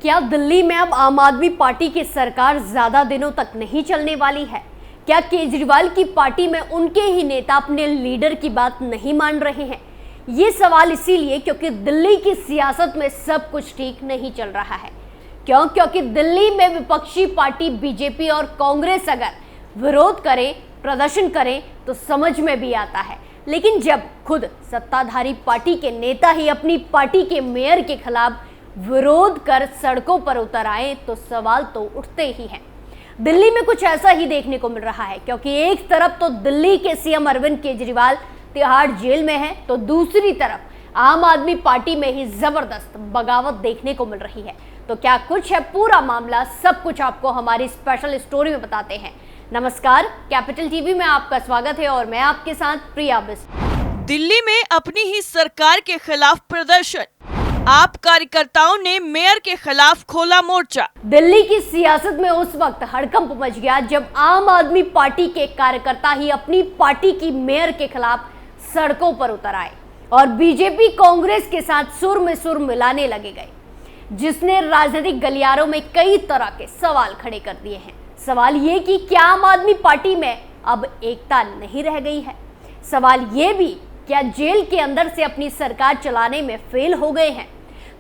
क्या दिल्ली में अब आम आदमी पार्टी की सरकार ज्यादा दिनों तक नहीं चलने वाली है? क्या केजरीवाल की पार्टी में उनके ही नेता अपने लीडर की बात नहीं मान रहे हैं? ये सवाल इसीलिए क्योंकि दिल्ली की सियासत में सब कुछ ठीक नहीं चल रहा है। क्योंकि दिल्ली में विपक्षी पार्टी बीजेपी और कांग्रेस अगर विरोध करें, प्रदर्शन करें तो समझ में भी आता है, लेकिन जब खुद सत्ताधारी पार्टी के नेता ही अपनी पार्टी के मेयर के खिलाफ विरोध कर सड़कों पर उतर आए तो सवाल तो उठते ही हैं। दिल्ली में कुछ ऐसा ही देखने को मिल रहा है, क्योंकि एक तरफ तो दिल्ली के सीएम अरविंद केजरीवाल तिहाड़ जेल में हैं, तो दूसरी तरफ आम आदमी पार्टी में ही जबरदस्त बगावत देखने को मिल रही है। तो क्या कुछ है पूरा मामला, सब कुछ आपको हमारी स्पेशल स्टोरी में बताते हैं। नमस्कार, कैपिटल टीवी में आपका स्वागत है और मैं आपके साथ प्रिया बिस्ट। दिल्ली में अपनी ही सरकार के खिलाफ प्रदर्शन, आप कार्यकर्ताओं ने मेयर के खिलाफ खोला मोर्चा। दिल्ली की सियासत में उस वक्त हड़कंप मच गया जब आम आदमी पार्टी के कार्यकर्ता ही अपनी पार्टी की मेयर के खिलाफ सड़कों पर उतर आए और बीजेपी कांग्रेस के साथ सुर में सुर मिलाने लगे गए, जिसने राजनीतिक गलियारों में कई तरह के सवाल खड़े कर दिए हैं। सवाल ये कि क्या आम आदमी पार्टी में अब एकता नहीं रह गई है? सवाल ये भी, क्या जेल के अंदर से अपनी सरकार चलाने में फेल हो गए हैं?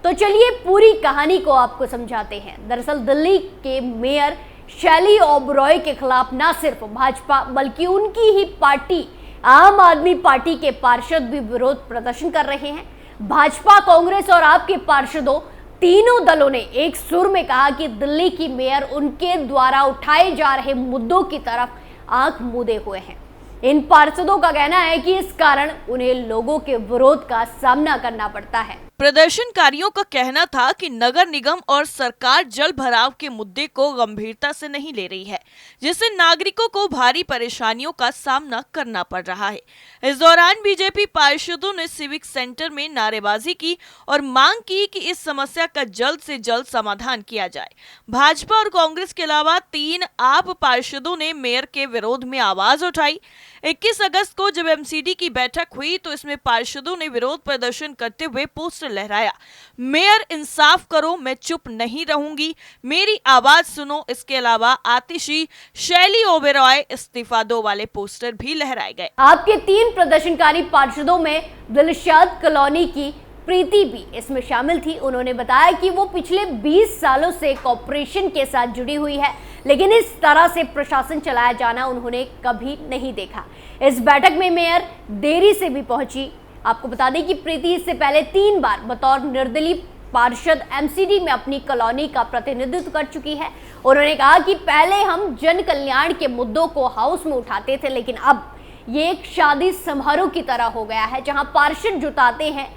तो चलिए पूरी कहानी को आपको समझाते हैं। दरअसल दिल्ली के मेयर शैली ओबरॉय के खिलाफ न सिर्फ भाजपा बल्कि उनकी ही पार्टी आम आदमी पार्टी के पार्षद भी विरोध प्रदर्शन कर रहे हैं। भाजपा, कांग्रेस और आपके पार्षदों तीनों दलों ने एक सुर में कहा कि दिल्ली की मेयर उनके द्वारा उठाए जा रहे मुद्दों की तरफ आंख मूंदे हुए हैं। इन पार्षदों का कहना है कि इस कारण उन्हें लोगों के विरोध का सामना करना पड़ता है। प्रदर्शनकारियों का कहना था कि नगर निगम और सरकार जल भराव के मुद्दे को गंभीरता से नहीं ले रही है, जिससे नागरिकों को भारी परेशानियों का सामना करना पड़ रहा है। इस दौरान बीजेपी पार्षदों ने सिविक सेंटर में नारेबाजी की और मांग की कि इस समस्या का जल्द से जल्द समाधान किया जाए। भाजपा और कांग्रेस के अलावा 3 आप पार्षदों ने मेयर के विरोध में आवाज उठाई। 21 अगस्त को जब एमसीडी की बैठक हुई तो इसमें पार्षदों ने विरोध प्रदर्शन करते हुए पोस्टर लहराया, मेयर इंसाफ करो, मैं चुप नहीं रहूंगी, मेरी आवाज सुनो। इसके अलावा आतिशी शैली ओबेरॉय इस्तीफा दो वाले पोस्टर भी लहराए गए। आपके 3 प्रदर्शनकारी पार्षदों में दिलशाद कॉलोनी की प्रीति भी इसमें शामिल थी। उन्होंने बताया कि वो पिछले 20 सालों से कॉर्पोरेशन के साथ जुड़ी हुई है, लेकिन इस तरह से प्रशासन चलाया जाना उन्होंने कभी नहीं देखा। इस बैठक में मेयर देरी से भी पहुंची। आपको बता दें कि प्रीति इससे पहले 3 बार बतौर निर्दलीय पार्षद एमसीडी में अपनी कॉलोनी का प्रतिनिधित्व कर चुकी है। उन्होंने कहा कि पहले हम जन कल्याण के मुद्दों को हाउस में उठाते थे, लेकिन अब ये एक शादी समारोह की तरह हो गया है, जहां पार्षद जुटाते हैं,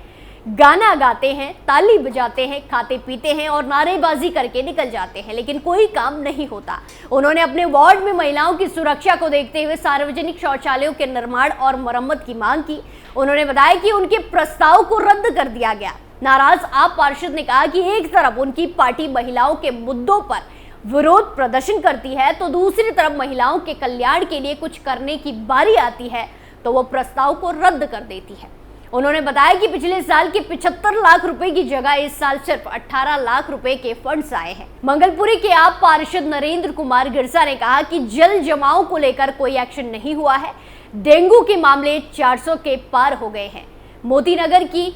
गाना गाते हैं, ताली बजाते हैं, खाते पीते हैं और नारेबाजी करके निकल जाते हैं, लेकिन कोई काम नहीं होता। उन्होंने अपने वार्ड में महिलाओं की सुरक्षा को देखते हुए सार्वजनिक शौचालयों के निर्माण और मरम्मत की मांग की। उन्होंने बताया कि उनके प्रस्ताव को रद्द कर दिया गया। नाराज आप पार्षद ने कहा कि एक तरफ उनकी पार्टी महिलाओं के मुद्दों पर विरोध प्रदर्शन करती है, तो दूसरी तरफ महिलाओं के कल्याण के लिए कुछ करने की बारी आती है तो वो प्रस्ताव को रद्द कर देती है। उन्होंने बताया कि पिछले साल के 75 लाख रुपए की जगह इस साल सिर्फ 18 लाख रुपए के फंड्स आए हैं। मंगलपुरी के आप पार्षद नरेंद्र कुमार गिरसा ने कहा कि जल जमाव को लेकर कोई एक्शन नहीं हुआ है। डेंगू के मामले 400 के पार हो गए हैं। मोती नगर की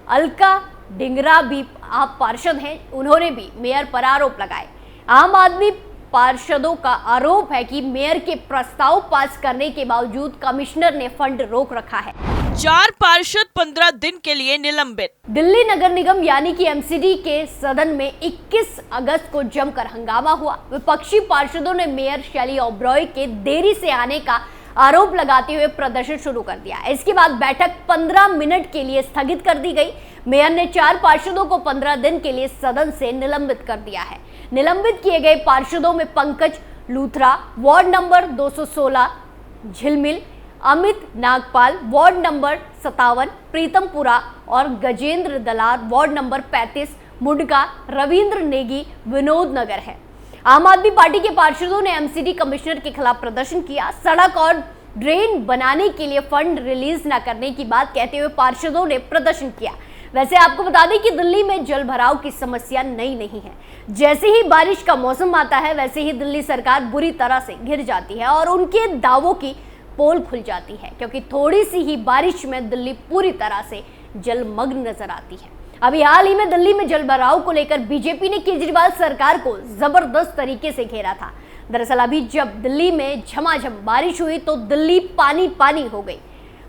अलका डिंगरा भी आप पार्षद हैं, उन्होंने भी मेयर पर आरोप लगाए। आम आदमी पार्षदों का आरोप है कि मेयर के प्रस्ताव पास करने के बावजूद कमिश्नर ने फंड रोक रखा है। 4 पार्षद 15 दिन के लिए निलंबित। दिल्ली नगर निगम यानी कि एमसीडी के सदन में 21 अगस्त को जमकर हंगामा हुआ। विपक्षी पार्षदों ने मेयर शैली ओबरॉय के देरी से आने का आरोप लगाते हुए प्रदर्शन शुरू कर दिया। इसके बाद बैठक 15 मिनट के लिए स्थगित कर दी गई। मेयर ने 4 पार्षदों को 15 दिन के लिए सदन से निलंबित कर दिया है। निलंबित किए गए पार्षदों में पंकज लूथरा, वार्ड नंबर 216 झिलमिल, अमित नागपाल, वार्ड नंबर 57 प्रीतमपुरा और गजेंद्र दलार, वार्ड नंबर 35 मुंडका, रविंद्र नेगी, विनोद नगर है। आम आदमी पार्टी के पार्षदों ने एमसीडी कमिश्नर के खिलाफ प्रदर्शन किया। सड़क और ड्रेन बनाने के लिए फंड रिलीज न करने की बात कहते हुए पार्षदों ने प्रदर्शन किया। वैसे आपको बता दें कि दिल्ली में जल भराव की समस्या नई नहीं है। जैसे ही बारिश का मौसम आता है वैसे ही दिल्ली सरकार बुरी तरह से घिर जाती है और उनके दावों की पोल खुल जाती है, क्योंकि थोड़ी सी ही बारिश में दिल्ली पूरी तरह से जलमग्न नजर आती है। अभी हाल ही में दिल्ली में जल भराव को लेकर बीजेपी ने केजरीवाल सरकार को जबरदस्त तरीके से घेरा था। दरअसल अभी जब दिल्ली में झमाझम बारिश हुई तो दिल्ली पानी पानी हो गई।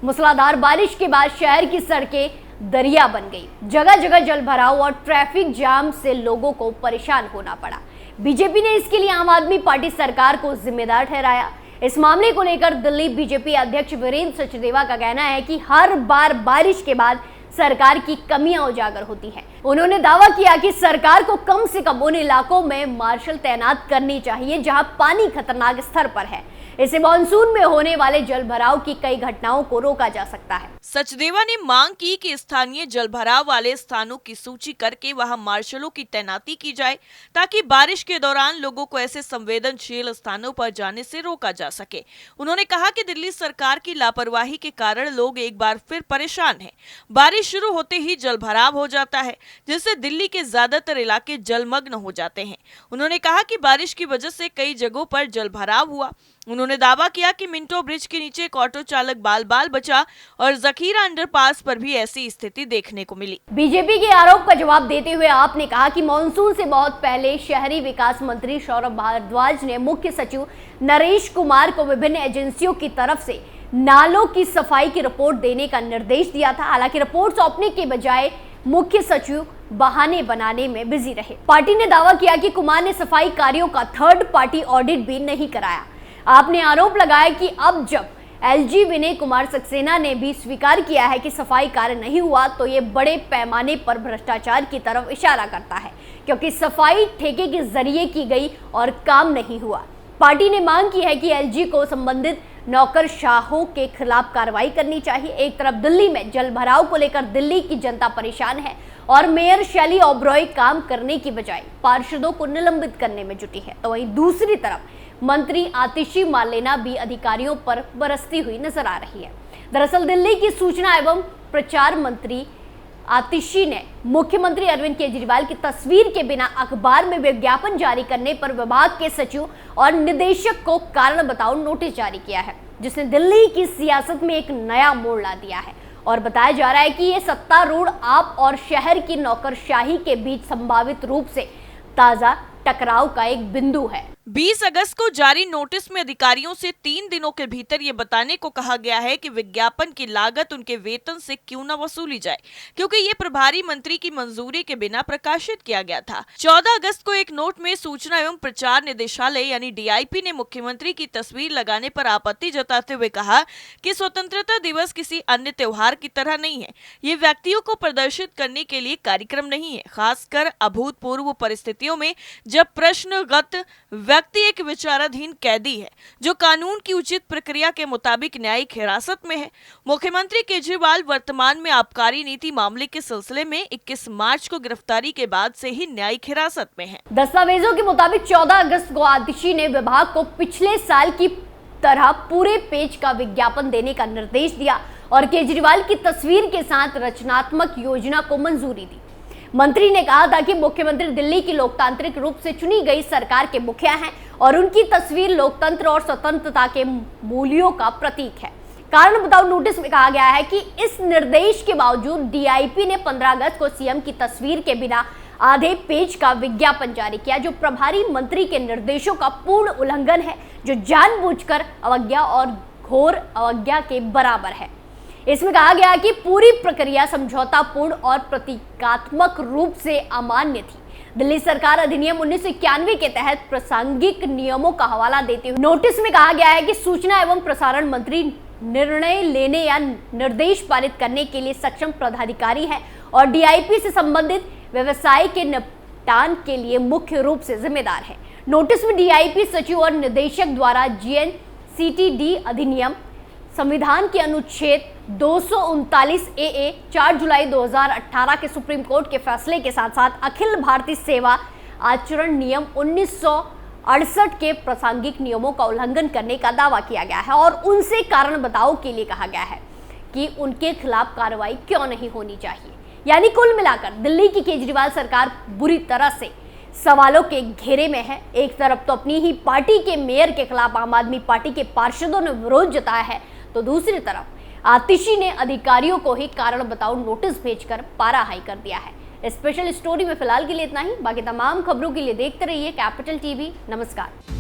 मूसलाधार बारिश के बाद शहर की सड़कें दरिया बन गई, जगह जगह जल भराव और ट्रैफिक जाम से लोगों को परेशान होना पड़ा। बीजेपी ने इसके लिए आम आदमी पार्टी सरकार को जिम्मेदार ठहराया। इस मामले को लेकर दिल्ली बीजेपी अध्यक्ष वीरेंद्र सचदेवा का कहना है कि हर बार बारिश के बाद सरकार की कमियां उजागर होती हैं। उन्होंने दावा किया कि सरकार को कम से कम उन इलाकों में मार्शल तैनात करनी चाहिए जहां पानी खतरनाक स्तर पर है। इससे मानसून में होने वाले जल भराव की कई घटनाओं को रोका जा सकता है। सचदेवा ने मांग की कि स्थानीय जल भराव वाले स्थानों की सूची करके वहां मार्शलों की तैनाती की जाए, ताकि बारिश के दौरान लोगों को ऐसे संवेदनशील स्थानों पर जाने से रोका जा सके। उन्होंने कहा कि दिल्ली सरकार की लापरवाही के कारण लोग एक बार फिर परेशान हैं। बारिश शुरू होते ही जल भराव हो जाता है, जिससे दिल्ली के ज्यादातर इलाके जलमग्न हो जाते हैं। उन्होंने कहा कि बारिश की वजह से कई जगहों पर जल भराव हुआ। उन्होंने दावा किया कि मिंटो ब्रिज के नीचे एक ऑटो चालक बाल बाल बचा और जखीरा अंडरपास पर भी ऐसी स्थिति देखने को मिली। बीजेपी के आरोप का जवाब देते हुए आपने कहा कि मानसून से बहुत पहले शहरी विकास मंत्री सौरभ भारद्वाज ने मुख्य सचिव नरेश कुमार को विभिन्न एजेंसियों की तरफ से नालों की सफाई की रिपोर्ट देने का निर्देश दिया था। हालांकि रिपोर्ट सौंपने के बजाय मुख्य सचिव बहाने बनाने में बिजी रहे। पार्टी ने दावा किया कि कुमार ने सफाई कार्यों का थर्ड पार्टी ऑडिट भी नहीं कराया। आपने आरोप लगाया कि अब जब एलजी विनय कुमार सक्सेना ने भी स्वीकार किया है कि सफाई कार्य नहीं हुआ तो ये बड़े पैमाने पर भ्रष्टाचार की तरफ इशारा करता है, क्योंकि सफाई ठेके के जरिए की गई और काम नहीं हुआ। पार्टी ने मांग की है कि एलजी को संबंधित नौकरशाहों के खिलाफ कार्रवाई करनी चाहिए। एक तरफ दिल्ली में जल भराव को लेकर दिल्ली की जनता परेशान है और मेयर शैली ओबरॉय काम करने की बजाय पार्षदों को निलंबित करने में जुटी है, तो वहीं दूसरी तरफ मंत्री आतिशी मार्लेना भी अधिकारियों पर बरसती हुई नजर आ रही है। दरअसल दिल्ली की सूचना एवं प्रचार मंत्री आतिशी ने मुख्यमंत्री अरविंद केजरीवाल की तस्वीर के बिना अखबार में विज्ञापन जारी करने पर विभाग के सचिव और निदेशक को कारण बताओ नोटिस जारी किया है, जिसने दिल्ली की सियासत में एक नया मोड़ ला दिया है। और बताया जा रहा है कि ये सत्तारूढ़ आप और शहर की नौकरशाही के बीच संभावित रूप से ताजा टकराव का एक बिंदु है। 20 अगस्त को जारी नोटिस में अधिकारियों से 3 दिनों के भीतर ये बताने को कहा गया है कि विज्ञापन की लागत उनके वेतन से क्यों न वसूली जाए, क्योंकि ये प्रभारी मंत्री की मंजूरी के बिना प्रकाशित किया गया था। 14 अगस्त को एक नोट में सूचना एवं प्रचार निदेशालय यानी डीआईपी ने मुख्यमंत्री की तस्वीर लगाने पर आपत्ति जताते हुए कहा कि स्वतंत्रता दिवस किसी अन्य त्योहार की तरह नहीं है। ये व्यक्तियों को प्रदर्शित करने के लिए कार्यक्रम नहीं है, खासकर अभूतपूर्व परिस्थितियों में जब प्रश्नगत व्यक्ति एक विचाराधीन कैदी है जो कानून की उचित प्रक्रिया के मुताबिक न्यायिक हिरासत में है। मुख्यमंत्री केजरीवाल वर्तमान में आबकारी नीति मामले के सिलसिले में 21 मार्च को गिरफ्तारी के बाद से ही न्यायिक हिरासत में हैं। दस्तावेजों के मुताबिक 14 अगस्त को आतिशी ने विभाग को पिछले साल की तरह पूरे पेज का विज्ञापन देने का निर्देश दिया और केजरीवाल की तस्वीर के साथ रचनात्मक योजना को मंजूरी दी। मंत्री ने कहा था कि मुख्यमंत्री दिल्ली की लोकतांत्रिक रूप से चुनी गई सरकार के मुखिया हैं और उनकी तस्वीर लोकतंत्र और स्वतंत्रता के मूल्यों का प्रतीक है। कारण बताओ नोटिस में कहा गया है कि इस निर्देश के बावजूद डीआईपी ने 15 अगस्त को सीएम की तस्वीर के बिना आधे पेज का विज्ञापन जारी किया, जो प्रभारी मंत्री के निर्देशों का पूर्ण उल्लंघन है, जो जानबूझकर अवज्ञा और घोर अवज्ञा के बराबर है। इसमें कहा गया कि पूरी प्रक्रिया समझौतापूर्ण और प्रतीकात्मक रूप से अमान्य थी। दिल्ली सरकार अधिनियम 1991 के तहत प्रासंगिक नियमों का हवाला देते हुए नोटिस में कहा गया है कि सूचना एवं प्रसारण मंत्री निर्णय लेने या निर्देश पारित करने के लिए सक्षम पदाधिकारी है और डीआईपी से संबंधित व्यवसाय के निपटान के लिए मुख्य रूप से जिम्मेदार है। नोटिस में डीआईपी सचिव और निदेशक द्वारा जीएनसीटीडी अधिनियम, संविधान के अनुच्छेद 239 ए 4 जुलाई 2018 के सुप्रीम कोर्ट के फैसले के साथ साथ अखिल भारतीय सेवा आचरण नियम 1968 के प्रासंगिक नियमों का उल्लंघन करने का दावा किया गया है और उनसे कारण बताओ के लिए कहा गया है कि उनके खिलाफ कार्रवाई क्यों नहीं होनी चाहिए। यानी कुल मिलाकर दिल्ली की केजरीवाल सरकार बुरी तरह से सवालों के घेरे में है। एक तरफ तो अपनी ही पार्टी के मेयर के खिलाफ आम आदमी पार्टी के पार्षदों ने विरोध जताया है, तो दूसरी तरफ आतिशी ने अधिकारियों को ही कारण बताओ नोटिस भेजकर पारा हाई कर दिया है। स्पेशल स्टोरी में फिलहाल के लिए इतना ही। बाकी तमाम खबरों के लिए देखते रहिए कैपिटल टीवी। नमस्कार।